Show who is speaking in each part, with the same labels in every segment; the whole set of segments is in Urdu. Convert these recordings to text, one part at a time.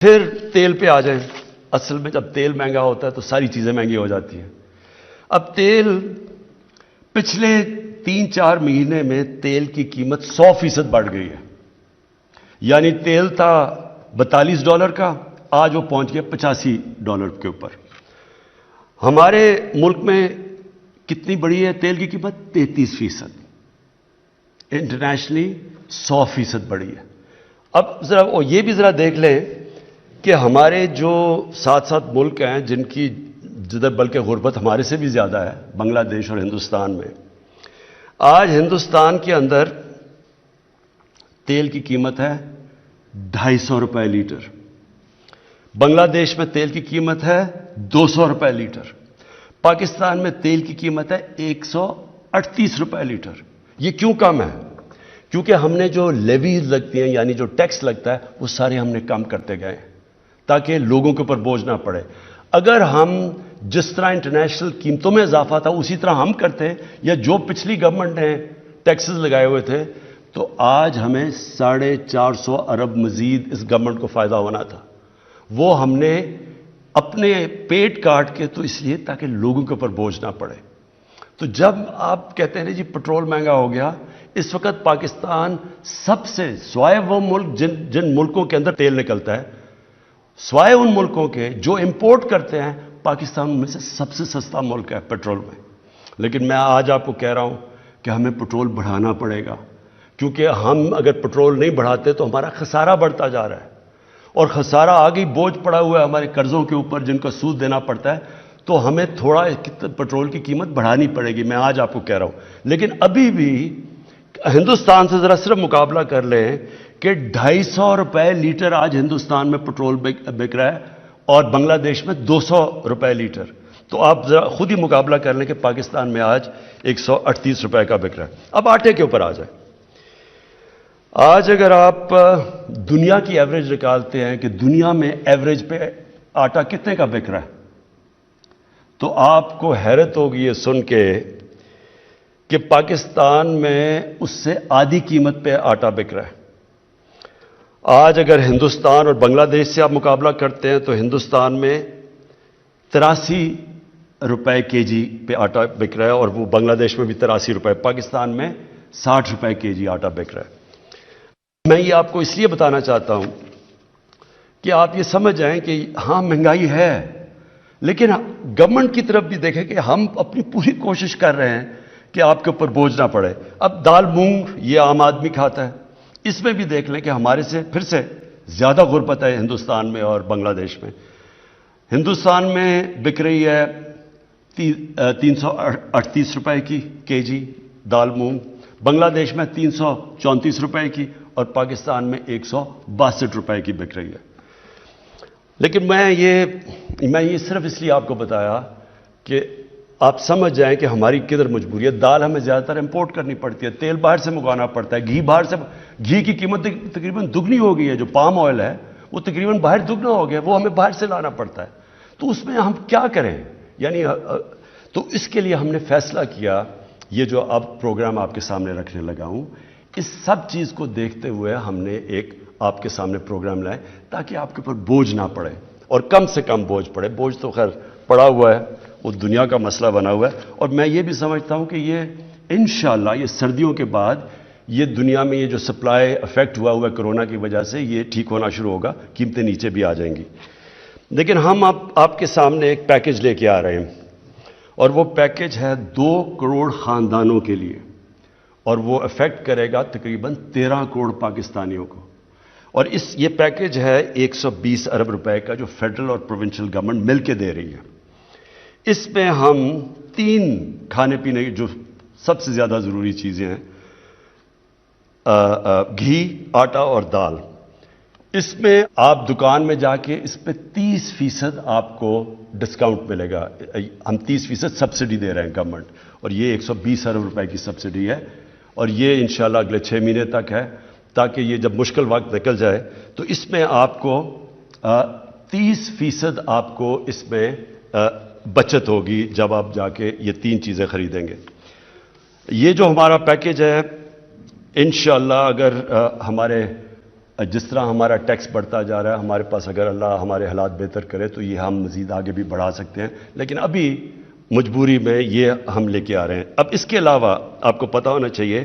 Speaker 1: پھر تیل پہ آ جائیں. اصل میں جب تیل مہنگا ہوتا ہے تو ساری چیزیں مہنگی ہو جاتی ہیں. اب تیل پچھلے 3-4 مہینے میں تیل کی قیمت 100% بڑھ گئی ہے. یعنی تیل تھا $42 کا، آج وہ پہنچ گیا $85 کے اوپر. ہمارے ملک میں کتنی بڑی ہے تیل کی قیمت؟ 33%. انٹرنیشنلی 100% بڑی ہے. اب ذرا یہ بھی ذرا دیکھ لیں کہ ہمارے جو ساتھ ساتھ ملک ہیں جن کی جدھر بلکہ غربت ہمارے سے بھی زیادہ ہے، بنگلہ دیش اور ہندوستان میں، آج ہندوستان کے اندر تیل کی قیمت ہے $250 لیٹر. بنگلہ دیش میں تیل کی قیمت ہے $200 لیٹر. پاکستان میں تیل کی قیمت ہے $138 لیٹر. یہ کیوں کم ہے؟ کیونکہ ہم نے جو لیویز لگتی ہیں یعنی جو ٹیکس لگتا ہے وہ سارے ہم نے کم کرتے گئے تاکہ لوگوں کے اوپر بوجھ نہ پڑے. اگر ہم جس طرح انٹرنیشنل قیمتوں میں اضافہ تھا اسی طرح ہم کرتے یا جو پچھلی گورنمنٹ نے ٹیکسز لگائے ہوئے تھے تو آج ہمیں 450 ارب مزید اس گورنمنٹ کو فائدہ ہونا تھا. وہ ہم نے اپنے پیٹ کاٹ کے تو اس لیے تاکہ لوگوں کے اوپر بوجھ نہ پڑے. تو جب آپ کہتے ہیں جی پٹرول مہنگا ہو گیا، اس وقت پاکستان سب سے سوائے وہ ملک جن ملکوں کے اندر تیل نکلتا ہے، سوائے ان ملکوں کے جو امپورٹ کرتے ہیں، پاکستان میں سے سب سے سستا ملک ہے پیٹرول میں. لیکن میں آج آپ کو کہہ رہا ہوں کہ ہمیں پٹرول بڑھانا پڑے گا، کیونکہ ہم اگر پٹرول نہیں بڑھاتے تو ہمارا خسارہ بڑھتا جا رہا ہے. اور خسارہ آگے بوجھ پڑا ہوا ہے ہمارے قرضوں کے اوپر جن کا سود دینا پڑتا ہے. تو ہمیں تھوڑا پٹرول کی قیمت بڑھانی پڑے گی، میں آج آپ کو کہہ رہا ہوں. لیکن ابھی بھی ہندوستان سے ذرا صرف مقابلہ کر لیں کہ $250 لیٹر آج ہندوستان میں پٹرول بک رہا ہے اور بنگلہ دیش میں $200 لیٹر. تو آپ ذرا خود ہی مقابلہ کر لیں کہ پاکستان میں آج $138 کا بک رہا ہے. اب آٹے کے اوپر آ جائیں. آج اگر آپ دنیا کی ایوریج نکالتے ہیں کہ دنیا میں ایوریج پہ آٹا کتنے کا بک رہا ہے تو آپ کو حیرت ہوگی یہ سن کے کہ پاکستان میں اس سے آدھی قیمت پہ آٹا بک رہا ہے. آج اگر ہندوستان اور بنگلہ دیش سے آپ مقابلہ کرتے ہیں تو ہندوستان میں $83 کے جی پہ آٹا بک رہا ہے اور وہ بنگلہ دیش میں بھی $83. پاکستان میں $60 کے جی آٹا بک رہا ہے. میں یہ آپ کو اس لیے بتانا چاہتا ہوں کہ آپ یہ سمجھ جائیں کہ ہاں مہنگائی ہے، لیکن گورنمنٹ کی طرف بھی دیکھیں کہ ہم اپنی پوری کوشش کر رہے ہیں کہ آپ کے اوپر بوجھ نہ پڑے. اب دال مونگ یہ عام آدمی کھاتا ہے، اس میں بھی دیکھ لیں کہ ہمارے سے پھر سے زیادہ غربت ہے ہندوستان میں اور بنگلہ دیش میں. ہندوستان میں بک رہی ہے $338 کی کے جی دال مونگ، بنگلہ دیش میں $334 کی اور پاکستان میں $162 کی بک رہی ہے. لیکن میں یہ صرف اس لیے آپ کو بتایا کہ آپ سمجھ جائیں کہ ہماری کدھر مجبوری ہے. دال ہمیں زیادہ تر امپورٹ کرنی پڑتی ہے، تیل باہر سے منگوانا پڑتا ہے، گھی کی قیمت تقریباً دگنی ہو گئی ہے. جو پام آئل ہے وہ تقریباً باہر دگنا ہو گیا، وہ ہمیں باہر سے لانا پڑتا ہے. تو اس میں ہم کیا کریں؟ یعنی تو اس کے لیے ہم نے فیصلہ کیا، یہ جو اب پروگرام آپ کے سامنے رکھنے لگا ہوں، اس سب چیز کو دیکھتے ہوئے ہم نے ایک آپ کے سامنے پروگرام لائے تاکہ آپ کے اوپر بوجھ نہ پڑے اور کم سے کم بوجھ پڑے. بوجھ تو خیر پڑا ہوا ہے، وہ دنیا کا مسئلہ بنا ہوا ہے. اور میں یہ بھی سمجھتا ہوں کہ یہ انشاءاللہ یہ سردیوں کے بعد یہ دنیا میں یہ جو سپلائی افیکٹ ہوا ہے کرونا کی وجہ سے یہ ٹھیک ہونا شروع ہوگا، قیمتیں نیچے بھی آ جائیں گی. لیکن ہم اب آپ کے سامنے ایک پیکج لے کے آ رہے ہیں اور وہ پیکج ہے 2 کروڑ خاندانوں کے لیے اور وہ افیکٹ کرے گا تقریباً 13 کروڑ پاکستانیوں کو. اور یہ پیکج ہے $120 ارب کا جو فیڈرل اور پروونشل گورنمنٹ مل کے دے رہی ہے. اس میں ہم 3 کھانے پینے کی جو سب سے زیادہ ضروری چیزیں ہیں، گھی، آٹا اور دال، اس میں آپ دکان میں جا کے اس پہ 30% آپ کو ڈسکاؤنٹ ملے گا. ہم 30% سبسڈی دے رہے ہیں گورنمنٹ، اور یہ $120 ارب کی سبسڈی ہے اور یہ انشاءاللہ اگلے 6 مہینے تک ہے تاکہ یہ جب مشکل وقت نکل جائے تو اس میں آپ کو 30% آپ کو اس میں بچت ہوگی جب آپ جا کے یہ 3 چیزیں خریدیں گے. یہ جو ہمارا پیکج ہے انشاءاللہ اگر ہمارے جس طرح ہمارا ٹیکس بڑھتا جا رہا ہے، ہمارے پاس اگر اللہ ہمارے حالات بہتر کرے تو یہ ہم مزید آگے بھی بڑھا سکتے ہیں، لیکن ابھی مجبوری میں یہ ہم لے کے آ رہے ہیں۔ اب اس کے علاوہ آپ کو پتہ ہونا چاہیے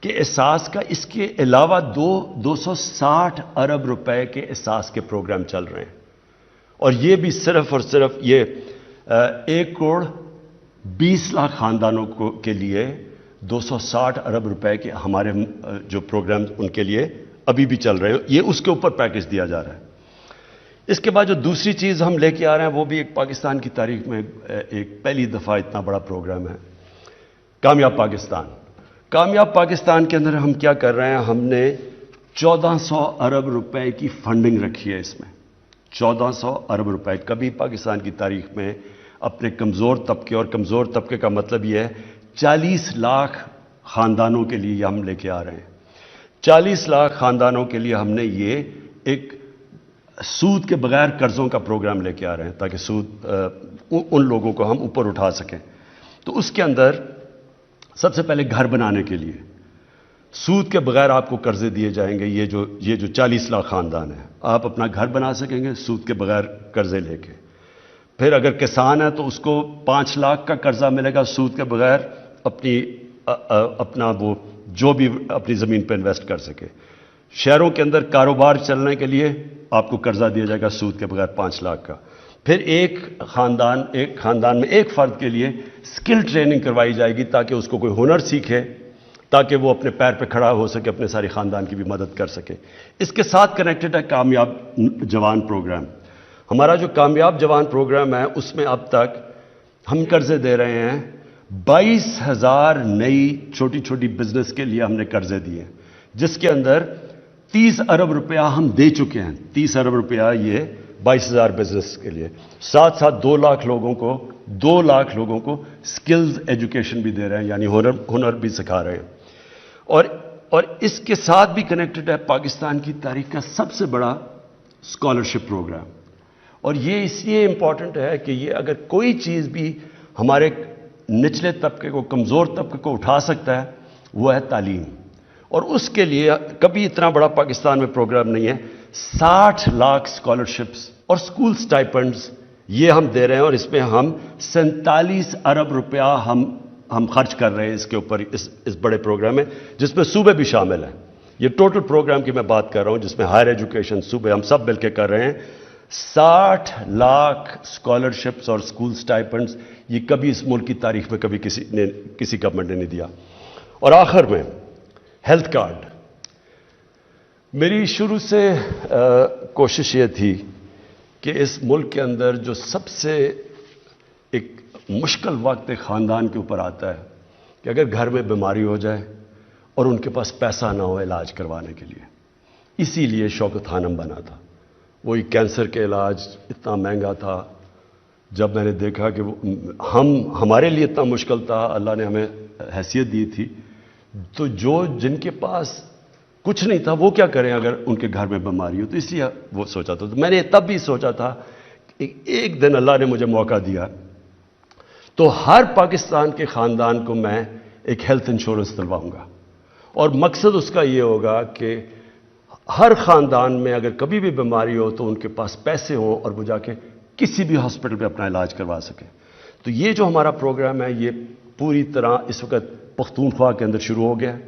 Speaker 1: کہ احساس کا اس کے علاوہ 260 ارب روپے کے احساس کے پروگرام چل رہے ہیں، اور یہ بھی صرف اور صرف یہ 1 کروڑ 20 لاکھ خاندانوں کے لیے 260 ارب روپے کے ہمارے جو پروگرام ان کے لیے ابھی بھی چل رہے ہیں، یہ اس کے اوپر پیکج دیا جا رہا ہے۔ اس کے بعد جو دوسری چیز ہم لے کے آ رہے ہیں وہ بھی ایک پاکستان کی تاریخ میں ایک پہلی دفعہ اتنا بڑا پروگرام ہے، کامیاب پاکستان۔ کامیاب پاکستان کے اندر ہم کیا کر رہے ہیں، ہم نے 1400 ارب روپے کی فنڈنگ رکھی ہے اس میں، 1400 ارب روپے۔ کبھی پاکستان کی تاریخ میں اپنے کمزور طبقے، اور کمزور طبقے کا مطلب یہ ہے 40 لاکھ خاندانوں کے لیے ہم لے کے آ رہے ہیں، 40 لاکھ خاندانوں کے لیے ہم نے یہ ایک سود کے بغیر قرضوں کا پروگرام لے کے آ رہے ہیں، تاکہ سود ان لوگوں کو ہم اوپر اٹھا سکیں۔ تو اس کے اندر سب سے پہلے گھر بنانے کے لیے سود کے بغیر آپ کو قرضے دیے جائیں گے، یہ جو 40 لاکھ خاندان ہیں، آپ اپنا گھر بنا سکیں گے سود کے بغیر قرضے لے کے۔ پھر اگر کسان ہے تو اس کو 5 لاکھ کا قرضہ ملے گا سود کے بغیر، اپنا وہ جو بھی اپنی زمین پہ انویسٹ کر سکے۔ شہروں کے اندر کاروبار چلنے کے لیے آپ کو قرضہ دیا جائے گا سود کے بغیر 5 لاکھ کا۔ پھر ایک خاندان میں ایک فرد کے لیے سکل ٹریننگ کروائی جائے گی تاکہ اس کو کوئی ہنر سیکھے، تاکہ وہ اپنے پیر پہ کھڑا ہو سکے، اپنے سارے خاندان کی بھی مدد کر سکے۔ اس کے ساتھ کنیکٹڈ ہے کامیاب جوان پروگرام۔ ہمارا جو کامیاب جوان پروگرام ہے اس میں اب تک ہم قرضے دے رہے ہیں 22,000 نئی چھوٹی چھوٹی بزنس کے لیے ہم نے قرضے دیے، جس کے اندر 30 ارب روپیہ ہم دے چکے ہیں۔ 30 ارب روپیہ یہ 22,000 بزنس کے لیے، ساتھ ساتھ 2 لاکھ لوگوں کو سکلز ایجوکیشن بھی دے رہے ہیں، یعنی ہنر بھی سکھا رہے ہیں۔ اور اس کے ساتھ بھی کنیکٹڈ ہے پاکستان کی تاریخ کا سب سے بڑا اسکالرشپ پروگرام، اور یہ اس لیے امپورٹنٹ ہے کہ یہ اگر کوئی چیز بھی ہمارے نچلے طبقے کو، کمزور طبقے کو اٹھا سکتا ہے وہ ہے تعلیم، اور اس کے لیے کبھی اتنا بڑا پاکستان میں پروگرام نہیں ہے۔ 60 لاکھ اسکالرشپس اور اسکول سٹائپنڈز یہ ہم دے رہے ہیں، اور اس میں ہم 47 ارب روپیہ ہم خرچ کر رہے ہیں اس کے اوپر، اس بڑے پروگرام میں، جس میں صوبے بھی شامل ہیں۔ یہ ٹوٹل پروگرام کی میں بات کر رہا ہوں جس میں ہائر ایجوکیشن، صوبے، ہم سب مل کے کر رہے ہیں۔ 60 لاکھ اسکالرشپس اور اسکول سٹائپنڈز، یہ کبھی اس ملک کی تاریخ میں کبھی کسی گورنمنٹ نے نہیں دیا۔ اور آخر میں ہیلتھ کارڈ، میری شروع سے کوشش یہ تھی کہ اس ملک کے اندر جو سب سے ایک مشکل وقت ایک خاندان کے اوپر آتا ہے کہ اگر گھر میں بیماری ہو جائے اور ان کے پاس پیسہ نہ ہو علاج کروانے کے لیے، اسی لیے شوکت خانم بنا تھا۔ وہی کینسر کے علاج اتنا مہنگا تھا، جب میں نے دیکھا کہ ہمارے لیے اتنا مشکل تھا، اللہ نے ہمیں حیثیت دی تھی، تو جن کے پاس کچھ نہیں تھا وہ کیا کریں اگر ان کے گھر میں بیماری ہو، تو اس لیے وہ سوچا تھا۔ تو میں نے تب بھی سوچا تھا کہ ایک دن اللہ نے مجھے موقع دیا تو ہر پاکستان کے خاندان کو میں ایک ہیلتھ انشورنس دلواؤں گا، اور مقصد اس کا یہ ہوگا کہ ہر خاندان میں اگر کبھی بھی بیماری ہو تو ان کے پاس پیسے ہوں اور وہ جا کے کسی بھی ہاسپٹل پہ اپنا علاج کروا سکیں۔ تو یہ جو ہمارا پروگرام ہے یہ پوری طرح اس وقت پختونخوا کے اندر شروع ہو گیا ہے۔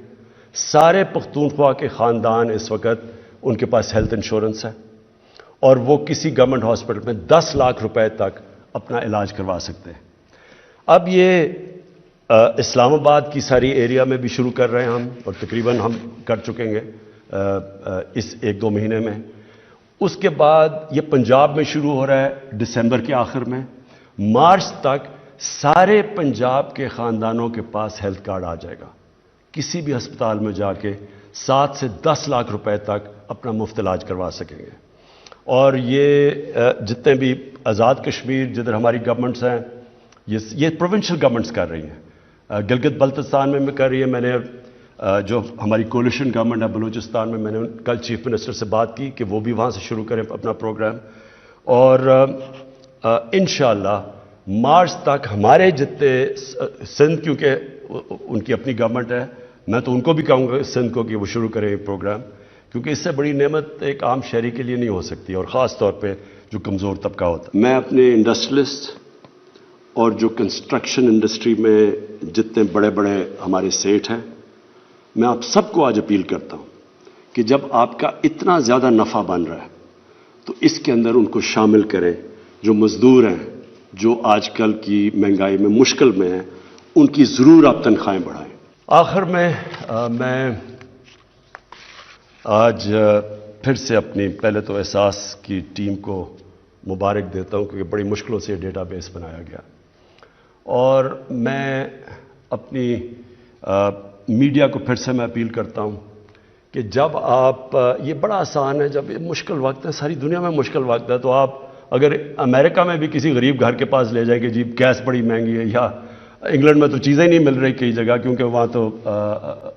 Speaker 1: سارے پختونخوا کے خاندان اس وقت ان کے پاس ہیلتھ انشورنس ہے، اور وہ کسی گورنمنٹ ہاسپٹل میں 10 لاکھ روپے تک اپنا علاج کروا سکتے ہیں۔ اب یہ اسلام آباد کی ساری ایریا میں بھی شروع کر رہے ہیں ہم، اور تقریباً ہم کر چکیں گے اس 1-2 مہینے میں۔ اس کے بعد یہ پنجاب میں شروع ہو رہا ہے دسمبر کے آخر میں۔ مارچ تک سارے پنجاب کے خاندانوں کے پاس ہیلتھ کارڈ آ جائے گا، کسی بھی ہسپتال میں جا کے 7 سے 10 لاکھ روپے تک اپنا مفت علاج کروا سکیں گے۔ اور یہ جتنے بھی آزاد کشمیر جدھر ہماری گورنمنٹس ہیں، یہ پروونشل گورنمنٹس کر رہی ہیں۔ گلگت بلتستان میں کر رہی ہے، میں نے جو ہماری کولیشن گورنمنٹ ہے بلوچستان میں، میں نے کل چیف منسٹر سے بات کی کہ وہ بھی وہاں سے شروع کریں اپنا پروگرام، اور انشاءاللہ مارچ تک ہمارے جتنے سندھ، کیونکہ ان کی اپنی گورنمنٹ ہے، میں تو ان کو بھی کہوں گا سندھ کو کہ وہ شروع کریں پروگرام، کیونکہ اس سے بڑی نعمت ایک عام شہری کے لیے نہیں ہو سکتی، اور خاص طور پہ جو کمزور طبقہ ہوتا ہے۔ میں اپنے انڈسٹریلسٹ اور جو کنسٹرکشن انڈسٹری میں جتنے بڑے بڑے ہمارے سیٹ ہیں، میں آپ سب کو آج اپیل کرتا ہوں کہ جب آپ کا اتنا زیادہ نفع بن رہا ہے تو اس کے اندر ان کو شامل کریں، جو مزدور ہیں، جو آج کل کی مہنگائی میں مشکل میں ہیں، ان کی ضرور آپ تنخواہیں بڑھائیں۔ آخر میں میں آج پھر سے اپنی پہلے تو احساس کی ٹیم کو مبارک دیتا ہوں، کیونکہ بڑی مشکلوں سے یہ ڈیٹا بیس بنایا گیا، اور میں اپنی میڈیا کو پھر سے میں اپیل کرتا ہوں کہ جب آپ، یہ بڑا آسان ہے، جب یہ مشکل وقت ہے، ساری دنیا میں مشکل وقت ہے، تو آپ اگر امریکہ میں بھی کسی غریب گھر کے پاس لے جائیں کہ جی گیس بڑی مہنگی ہے، یا انگلینڈ میں تو چیزیں نہیں مل رہی کئی جگہ کیونکہ وہاں تو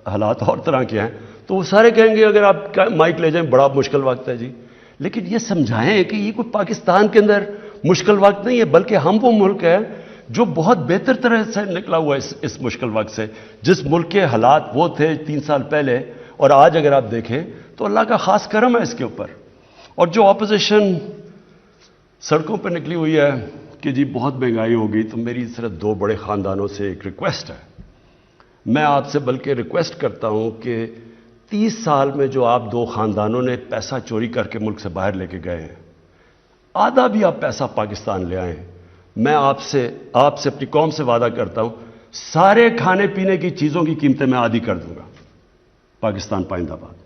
Speaker 1: حالات اور طرح کے ہیں، تو وہ سارے کہیں گے اگر آپ مائک لے جائیں بڑا مشکل وقت ہے جی۔ لیکن یہ سمجھائیں کہ یہ کوئی پاکستان کے اندر مشکل وقت نہیں ہے، بلکہ ہم وہ ملک ہے جو بہت بہتر طرح سے نکلا ہوا ہے اس مشکل وقت سے۔ جس ملک کے حالات وہ تھے 3 سال پہلے اور آج اگر آپ دیکھیں تو اللہ کا خاص کرم ہے اس کے اوپر۔ اور جو اپوزیشن سڑکوں پہ نکلی ہوئی ہے کہ جی بہت مہنگائی ہوگی، تو میری صرف 2 بڑے خاندانوں سے ایک ریکویسٹ ہے، میں آپ سے بلکہ ریکویسٹ کرتا ہوں کہ 30 سال میں جو آپ 2 خاندانوں نے پیسہ چوری کر کے ملک سے باہر لے کے گئے ہیں، آدھا بھی آپ پیسہ پاکستان لے آئیں، میں آپ سے اپنی قوم سے وعدہ کرتا ہوں سارے کھانے پینے کی چیزوں کی قیمتیں میں آدھی کر دوں گا۔ پاکستان پائندہ باد۔